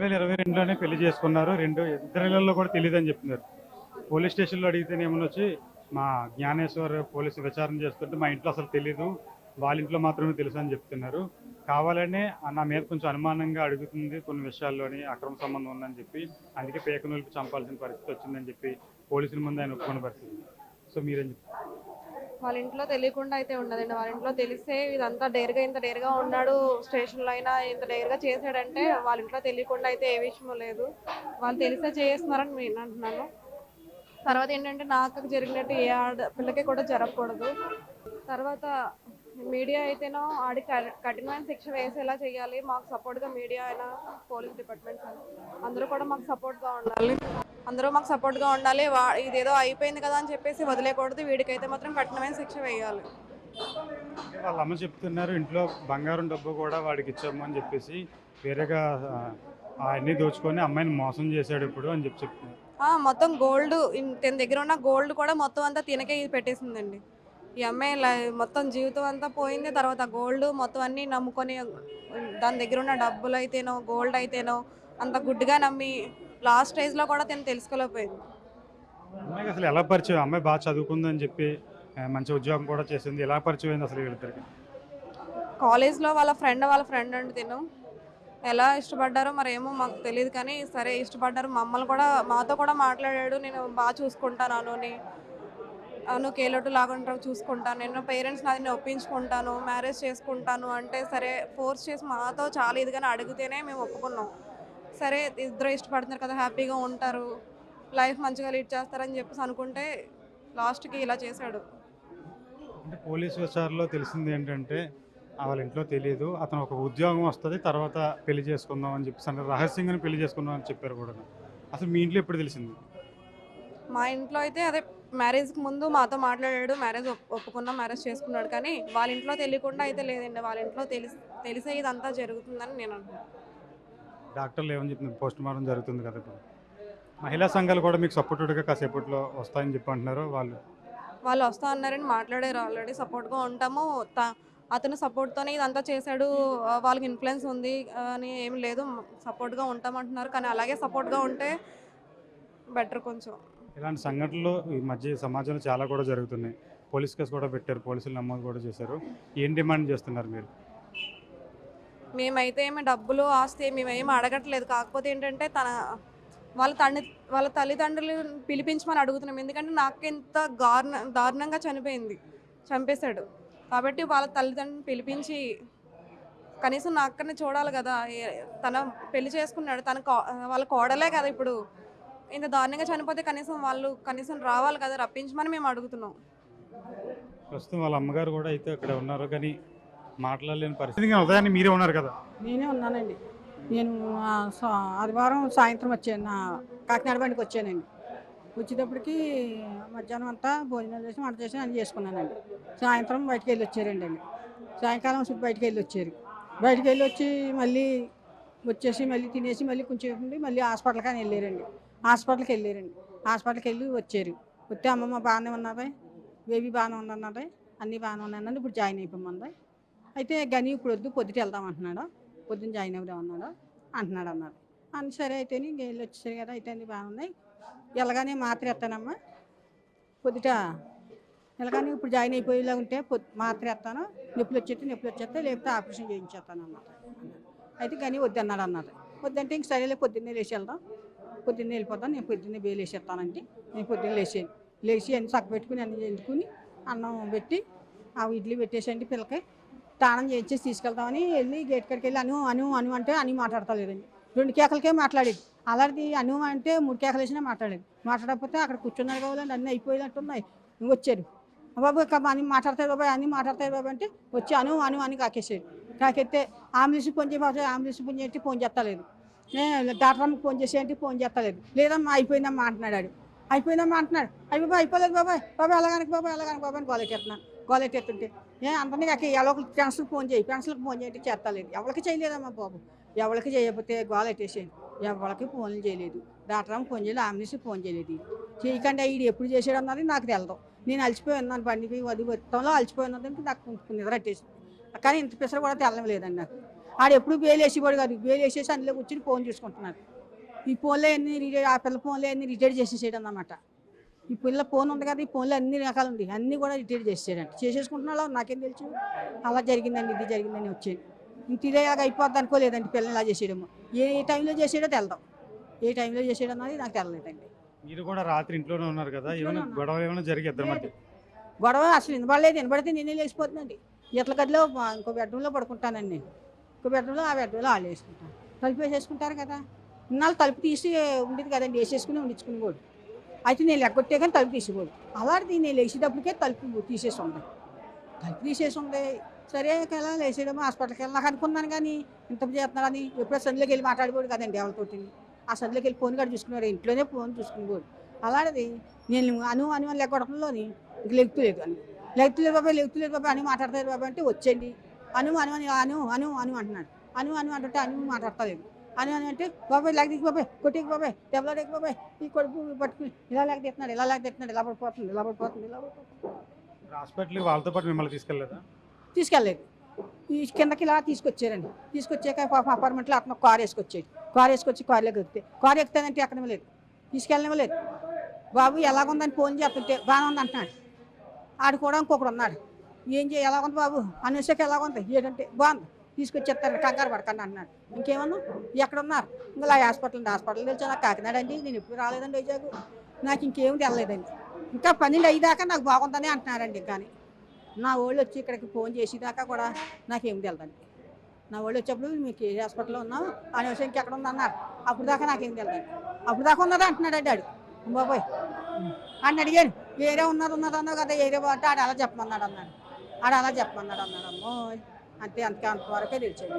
2022లోనే పెళ్లి చేసుకున్నారు. ఇద్దరిళ్ళలో కూడా తెలియదని చెప్తున్నారు. పోలీస్ స్టేషన్లో అడిగితేనేమో మా జ్ఞానేశ్వర్ పోలీసు విచారణ చేస్తుంటే మా ఇంట్లో అసలు తెలీదు, వాళ్ళ ఇంట్లో మాత్రమే తెలుసు అని చెప్తున్నారు. కావాలనే నా మీద కొంచెం అనుమానంగా అడుగుతుంది, కొన్ని విషయాల్లోని అక్రమ సంబంధం ఉందని చెప్పి, అందుకే పేక నొలిపి చంపాల్సిన పరిస్థితి వచ్చిందని చెప్పి పోలీసుల ముందు ఆయన ఒప్పుకున్న పరిస్థితి. సో మీరేం చెప్తారు? వాళ్ళ ఇంట్లో తెలియకుండా అయితే ఉండదండి. వాళ్ళ ఇంట్లో తెలిస్తే ఇదంతా ఇంత డేర్గా ఉన్నాడు, స్టేషన్లో అయినా ఇంత డేర్గా చేశాడంటే వాళ్ళ ఇంట్లో తెలియకుండా అయితే ఏ విషయమో లేదు. వాళ్ళు తెలిసే చేస్తున్నారని నేను అంటున్నాను. తర్వాత ఏంటంటే నాకు జరిగినట్టు ఏ ఆడపిల్లకి కూడా జరగకూడదు. తర్వాత మీడియా అయితేనో ఆడికి కఠినమైన శిక్ష వేసేలా చేయాలి. మాకు సపోర్ట్గా మీడియా అయినా పోలీస్ డిపార్ట్మెంట్స్ అయినా అందరూ కూడా మాకు సపోర్ట్గా ఉండాలి. ఇదేదో అయిపోయింది కదా అని చెప్పేసి వదిలేకూడదు. వీడికైతే మాత్రం కఠినమైన శిక్ష వేయాలి. వాళ్ళ అమ్మ చెప్తున్నారు ఇంట్లో బంగారం డబ్బు కూడా వాడికి ఇచ్చాము అని చెప్పేసి, వేరేగా అవన్నీ దోచుకొని అమ్మాయిని మోసం చేశాడు ఇప్పుడు అని చెప్పి చెప్తున్నారు. మొత్తం గోల్డ్, తన దగ్గర ఉన్న గోల్డ్ కూడా మొత్తం అంతా తినకే పెట్టేసిందండి. ఈ అమ్మాయి మొత్తం జీవితం అంతా పోయింది. తర్వాత గోల్డ్ మొత్తం అన్నీ నమ్ముకొని, దాని దగ్గర ఉన్న డబ్బులు అయితేనో గోల్డ్ అయితేనో అంత గుడ్డుగా నమ్మి లాస్ట్ స్టేజ్లో కూడా తను తెలుసుకోలేకపోయింది. అమ్మాయికి అసలు ఎలా పరిచయం? అమ్మాయి బాగా చదువుకుందని చెప్పి మంచి ఉద్యోగం కూడా చేసింది. ఎలా పరిచయం అయింది అసలు వీళ్ళిద్దరికి? కాలేజ్లో వాళ్ళ ఫ్రెండ్ అండి. తిను ఎలా ఇష్టపడ్డారో మరేమో మాకు తెలియదు, కానీ సరే ఇష్టపడ్డారు. మాతో కూడా మాట్లాడాడు, నేను బాగా చూసుకుంటాను నువ్వు కేలోటు లాగుంటావు, చూసుకుంటాను, నేను పేరెంట్స్ నాది ఒప్పించుకుంటాను, మ్యారేజ్ చేసుకుంటాను అంటే సరే ఫోర్స్ చేసి మాతో చాలా ఇదిగానే అడిగితేనే మేము ఒప్పుకున్నాం. సరే ఇద్దరు ఇష్టపడుతున్నారు కదా, హ్యాపీగా ఉంటారు, లైఫ్ మంచిగా లీడ్ చేస్తారని చెప్పేసి అనుకుంటే లాస్ట్కి ఇలా చేశాడు. అంటే పోలీసు విచారణలో తెలిసింది ఏంటంటే వాళ్ళ ఇంట్లో తెలియదు, అతను ఒక ఉద్యోగం వస్తుంది తర్వాత పెళ్లి చేసుకుందాం అని చెప్పేసి అంటే రహస్యంగానే పెళ్లి చేసుకుందాం అని చెప్పారు కూడా. అసలు మీ ఇంట్లో ఎప్పుడు తెలిసింది? మా ఇంట్లో అయితే అదే మ్యారేజ్కి ముందు మాతో మాట్లాడాడు, మ్యారేజ్ ఒప్పుకున్నాం, మ్యారేజ్ చేసుకున్నాడు, కానీ వాళ్ళ ఇంట్లో తెలియకుండా అయితే లేదండి. వాళ్ళ ఇంట్లో తెలిసే ఇదంతా జరుగుతుందని నేను అంటున్నాను. డాక్టర్లు ఏమని చెప్తున్నారు? పోస్ట్ మార్టం జరుగుతుంది కదా ఇప్పుడు. మహిళా సంఘాలు కూడా మీకు సపోర్టెడ్గా కాసేపట్లో వస్తాయని చెప్పి అంటున్నారు. వాళ్ళు వస్తా అన్నారని మాట్లాడారు, ఆల్రెడీ సపోర్ట్గా ఉంటాము, అతను సపోర్ట్తోనే ఇదంతా చేశాడు, వాళ్ళకి ఇన్ఫ్లుయెన్స్ ఉంది అని ఏమి లేదు, సపోర్ట్గా ఉంటామంటున్నారు. కానీ అలాగే సపోర్ట్గా ఉంటే బెటర్ కొంచెం. ఇలాంటి సంఘటనలు ఈ మధ్య సమాజంలో చాలా కూడా జరుగుతున్నాయి. పోలీస్ కేసు కూడా పెట్టారు, పోలీసులు నమోదు కూడా చేశారు. ఏం డిమాండ్ చేస్తున్నారు మీరు? మేమైతే ఏమి డబ్బులు ఆస్తి మేమేమి అడగట్లేదు. కాకపోతే ఏంటంటే వాళ్ళ తల్లిదండ్రులు పిలిపించమని అడుగుతున్నాం. ఎందుకంటే నాకు ఇంత దారుణంగా చంపేశాడు కాబట్టి వాళ్ళ తల్లిదండ్రులను పిలిపించి కనీసం నా అక్కడిని చూడాలి కదా. తన పెళ్లి చేసుకున్నాడు, వాళ్ళ కోడలే కదా. ఇప్పుడు ఇంత దారుణంగా చనిపోతే కనీసం రావాలి కదా, రప్పించమని మేము అడుగుతున్నాం. ప్రస్తుతం వాళ్ళ అమ్మగారు కూడా అయితే అక్కడ ఉన్నారు, కానీ మాట్లాడలేని పరిస్థితి. ఉదయాన్నే మీరే ఉన్నారు కదా? నేనే ఉన్నానండి. నేను ఆదివారం సాయంత్రం వచ్చాను, కాకినాడ బండికి వచ్చానండి. వచ్చేటప్పటికి మధ్యాహ్నం అంతా భోజనం చేసి వంట చేసి అన్నీ చేసుకున్నానండి. సాయంత్రం బయటికి వెళ్ళి వచ్చారండి. సాయంకాలం చుట్టూ బయటికి వెళ్ళి వచ్చారు. బయటికి వెళ్ళి మళ్ళీ మళ్ళీ తినేసి మళ్ళీ కొంచెం ఉండి మళ్ళీ హాస్పిటల్కి అని వెళ్ళారండి. హాస్పిటల్కి వెళ్ళి వచ్చారు. వస్తే అమ్మమ్మ బాగానే ఉన్నది, బేబీ బాగానే ఉందన్నది, అన్నీ బాగానే ఉన్నాయన్నది. ఇప్పుడు జాయిన్ అయిపోమంది. అయితే గని ఇప్పుడు వద్దు, పొద్దుట వెళ్దాం అంటున్నాడు, పొద్దున్న జాయిన్ అవుదాం అన్నాడు. అని సరే అయితే వెళ్ళి వచ్చేసారు కదా, అయితే అన్నీ బాగున్నాయి, ఎలాగానే మాత్ర ఎత్తానమ్మా, పొద్దుట ఎలాగానే ఇప్పుడు జాయిన్ అయిపోయేలా ఉంటే మాత్ర ఎత్తాను, నొప్పులు వచ్చేస్తే లేకపోతే ఆపరేషన్ చేయించేస్తాను అన్నమాట. అయితే కానీ వద్దన్నాడు. వద్దంటే ఇంక సరేలే పొద్దున్నే పొద్దున్నే వెళ్ళిపోతాను, నేను పొద్దున్నే బేలు వేసేస్తానంటే నేను పొద్దున్న లేచి అన్ని చక్క పెట్టుకుని అన్ని ఎందుకుని అన్నం పెట్టి ఆ ఇడ్లీ పెట్టేసండి పిల్లకి స్నానం చేయించేసి తీసుకెళ్తామని వెళ్ళి గేట్ కాడికి వెళ్ళి అను అంటే అని మాట్లాడతలేదండి. 2 కేకలకే మాట్లాడేది. అలాంటిది అను అంటే 3 కేకలు వేసినా మాట్లాడకపోతే అక్కడ కూర్చున్నారు కావాలండి, అన్నీ అయిపోయినట్టున్నాయి. వచ్చారు, బాబు అన్ని మాట్లాడతాయి బాబాయ్ అంటే వచ్చి అను కాకేస్తే అంబులెన్స్ ఫోన్ చేసి ఫోన్ చేస్తలేదు, డాక్టర్ అమ్మకి ఫోన్ చేసి అంటే ఫోన్ చేస్తలేదు. లేదమ్మా అయిపోయిందమ్మా అంటున్నాడు. అయిపోలేదు బాబాయ్ అలాగనక బాబాయ్ అని గోలెట్టేస్తుంటే అందరినీ కాక ఎవరికి పెన్సిల్కి ఫోన్ చేయంటే చేస్తలేదు. ఎవరికి చేయలేదమ్మా బాబు, ఎవరికి చేయకపోతే గోలెట్టేసేయండి. ఎవరికి ఫోన్లు చేయలేదు, డాక్టర్ అమ్మకి ఫోన్ చేయలేదు, అంబులెన్స్కి ఫోన్ చేయలేదు. చేయకండి వీడు ఎప్పుడు చేసాడు అన్నది నాకు తెలదు. నేను అలసిపోయి ఉన్నాను, బండికి మొత్తంలో అలసిపోయి ఉన్నది, నాకు నిద్ర పట్టేసింది. కానీ ఇంత పిసర కూడా తెల్లలేదండి నాకు. ఆడు ఎప్పుడు బేలు వేసేవాడు కాదు, బేలు వేసేసి అందులో కూర్చొని ఫోన్ చూసుకుంటున్నాడు. ఈ ఫోన్లో అన్ని రిజెక్ట్, ఆ పిల్ల ఫోన్లో అన్ని రిజెక్ట్ చేసేసాడు అన్నమాట. ఈ పిల్ల ఫోన్ ఉంది కదా, ఈ ఫోన్లో అన్ని రకాలు ఉంది, అన్నీ కూడా రిజెక్ట్ చేసేసాడంట. చేసేసుకుంటున్నాడు, నాకేం తెలుసు అలా జరిగిందండి, ఇది జరిగిందని వచ్చేది. ఇంక ఇలాగ అయిపోద్ది అనుకోలేదండి, పిల్లలు ఇలా చేసేయడము. ఏ టైంలో చేసాడో తెలదాం, ఏ టైంలో చేసాడు అన్నది నాకు తెలలేదండి. మీరు కూడా రాత్రి ఇంట్లోనే ఉన్నారు కదా, ఏమైనా గొడవ ఏమైనా జరిగి ఇద్దరి మధ్య? గొడవ అసలు వినబడలేదు, వినబడితే నేనే లేచిపోతుందండి. ఎట్ల గదిలో ఇంకో బెడ్రూమ్లో పడుకుంటానండి నేను, ఇంకో బెడ్రూమ్లో, ఆ బెడ్రూమ్లో వాళ్ళు వేసుకుంటాను. తలుపు వేసేసుకుంటారు కదా, ఇన్నాళ్ళు తలుపు తీసి ఉండేది కదండి, వేసేసుకుని ఉండించుకుని కూడా. అయితే నేను లెగ్గొట్టే కానీ తలుపు తీసేవాడు. అలాంటిది నేను లేచేటప్పటికే తలుపు తీసేసి ఉంది, తలుపు తీసేసి ఉంది. సరే ఎలా లేచేయడము, హాస్పిటల్కి వెళ్ళి నాకు అనుకున్నాను కానీ ఇంత చేస్తున్నాడని. ఎప్పుడో సందులోకి వెళ్ళి మాట్లాడిపోడు కదండి ఎవరితోటి, ఆ సందులోకి వెళ్ళి ఫోన్ కూడా చూసుకునేవాడు, ఇంట్లోనే ఫోన్ చూసుకునేవాడు. అలాంటిది నేను అను లెగ్గొట్టడంలోని ఇంక లెగుతులేదు అని, లెగుతులేదు బాబాయ్ అని మాట్లాడతారు బాబాయ్ అంటే వచ్చండి. అను అంటున్నాడు. అను అంటే అను మాట్లాడతలేదు. అని అంటే బాబాయ్ లెగదీకి బాబాయ్, కొట్టేకి బాబాయ్, దెబ్బలాడేకి బాబాయ్, ఈ కొడుకు పట్టుకుని ఇలా లెగదీస్తున్నాడు, ఇలా పడిపోతుంది. హాస్పిటల్కి వాళ్ళతో పాటు మిమ్మల్ని తీసుకెళ్ళలేదా? తీసుకెళ్ళలేదు. ఈ కిందకి ఇలా తీసుకొచ్చారండి. తీసుకొచ్చాక పాప అపార్ట్మెంట్లో అతను కారు వేసుకొచ్చాడు. కారు వేసుకొచ్చి కారులోకి ఎక్కితే, కారు ఎక్కుతానంటే ఎక్కడమే తీసుకెళ్ళనివ్వలేదు. బాబు ఎలాగుందని ఫోన్ చేస్తుంటే బాగానే ఉంది అంటున్నాడు. ఆడు కూడా ఇంకొకడు ఉన్నాడు, ఏం ఎలాగుంది బాబు అనేసాక ఎలాగుంది ఏంటంటే బాగుంది, తీసుకొచ్చేస్తాను కంగారు పడకండి అంటున్నాడు. ఇంకేమన్నా ఎక్కడ ఉన్నారు, ఇంకా హాస్పిటల్ తెలుసా, నాకు కాకినాడ అండి, నేను ఎప్పుడు రాలేదండి వైజాగ్, నాకు ఇంకేమి తెలలేదండి. ఇంకా 12 అయ్యేదాకా నాకు బాగుందని అంటున్నారండి. కానీ నా వాళ్ళు వచ్చి ఇక్కడికి ఫోన్ చేసేదాకా కూడా నాకేం తెలియదండి. నా వాళ్ళు వచ్చేప్పుడు మీకు ఏ హాస్పిటల్లో ఉన్నాం అనే విషయం ఇంకెక్కడ ఉంది అన్నారు. అప్పుడు దాకా నాకేం తెలియదండి. అప్పుడు దాకా ఉన్నదా అంటున్నాడండి ఆడు. బాబాయ్ అని అడిగాను, ఏరే ఉన్నదన్నావు కదా, ఏరే అంటే ఆడు అలా చెప్పమన్నాడు అన్నాడు. అమ్మో అంతే, అంతవరకే తెలిసాడు.